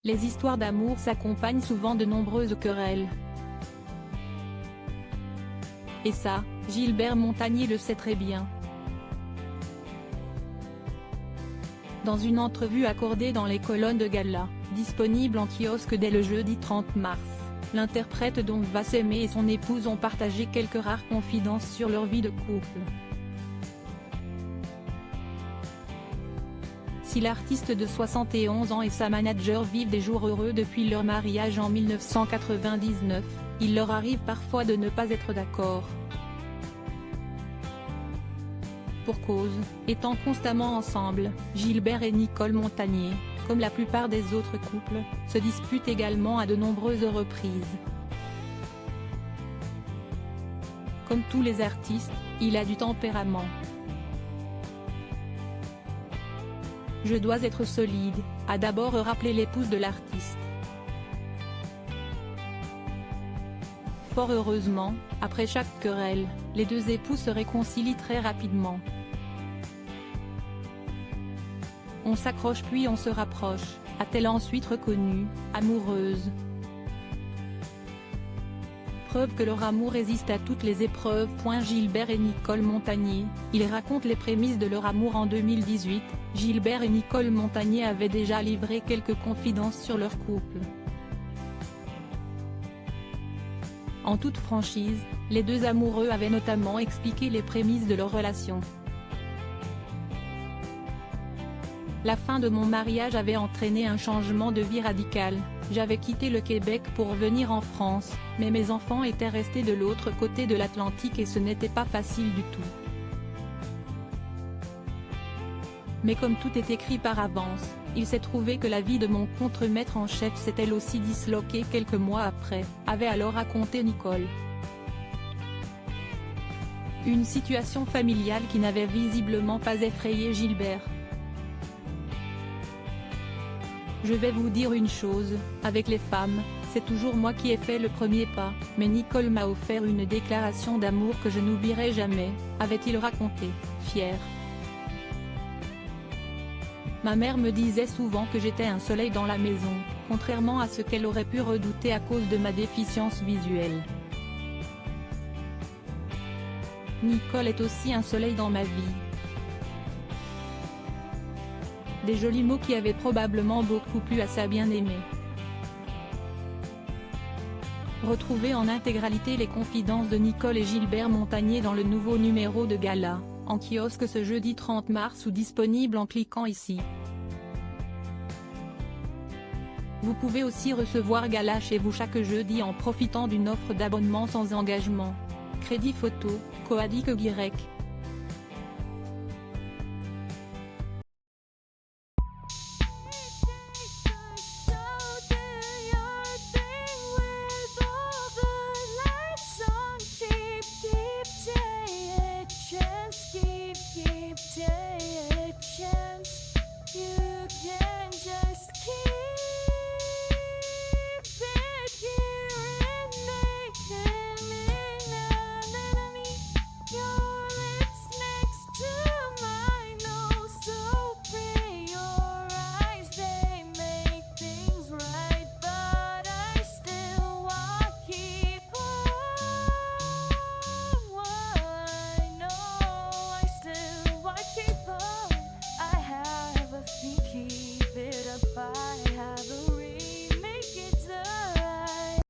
Les histoires d'amour s'accompagnent souvent de nombreuses querelles. Et ça, Gilbert Montagné le sait très bien. Dans une entrevue accordée dans les colonnes de Gala, disponible en kiosque dès le jeudi 30 mars, l'interprète donc va s'aimer et son épouse ont partagé quelques rares confidences sur leur vie de couple. Si l'artiste de 71 ans et sa manager vivent des jours heureux depuis leur mariage en 1999, il leur arrive parfois de ne pas être d'accord. Pour cause, étant constamment ensemble, Gilbert et Nicole Montagné, comme la plupart des autres couples, se disputent également à de nombreuses reprises. Comme tous les artistes, il a du tempérament. « Je dois être solide », a d'abord rappelé l'épouse de l'artiste. Fort heureusement, après chaque querelle, les deux époux se réconcilient très rapidement. On s'accroche puis on se rapproche, a-t-elle ensuite reconnu, amoureuse. Preuve que leur amour résiste à toutes les épreuves. Gilbert et Nicole Montagné, ils racontent les prémices de leur amour en 2018, Gilbert et Nicole Montagné avaient déjà livré quelques confidences sur leur couple. En toute franchise, les deux amoureux avaient notamment expliqué les prémices de leur relation. La fin de mon mariage avait entraîné un changement de vie radical, j'avais quitté le Québec pour venir en France, mais mes enfants étaient restés de l'autre côté de l'Atlantique et ce n'était pas facile du tout. Mais comme tout est écrit par avance, il s'est trouvé que la vie de mon contremaître en chef s'est elle aussi disloquée quelques mois après, avait alors raconté Nicole. Une situation familiale qui n'avait visiblement pas effrayé Gilbert. Je vais vous dire une chose, avec les femmes, c'est toujours moi qui ai fait le premier pas, mais Nicole m'a offert une déclaration d'amour que je n'oublierai jamais, avait-il raconté, fier. Ma mère me disait souvent que j'étais un soleil dans la maison, contrairement à ce qu'elle aurait pu redouter à cause de ma déficience visuelle. Nicole est aussi un soleil dans ma vie. Des jolis mots qui avaient probablement beaucoup plu à sa bien-aimée. Retrouvez en intégralité les confidences de Nicole et Gilbert Montagné dans le nouveau numéro de Gala, en kiosque ce jeudi 30 mars ou disponible en cliquant ici. Vous pouvez aussi recevoir Gala chez vous chaque jeudi en profitant d'une offre d'abonnement sans engagement. Crédit photo, Coadic Y.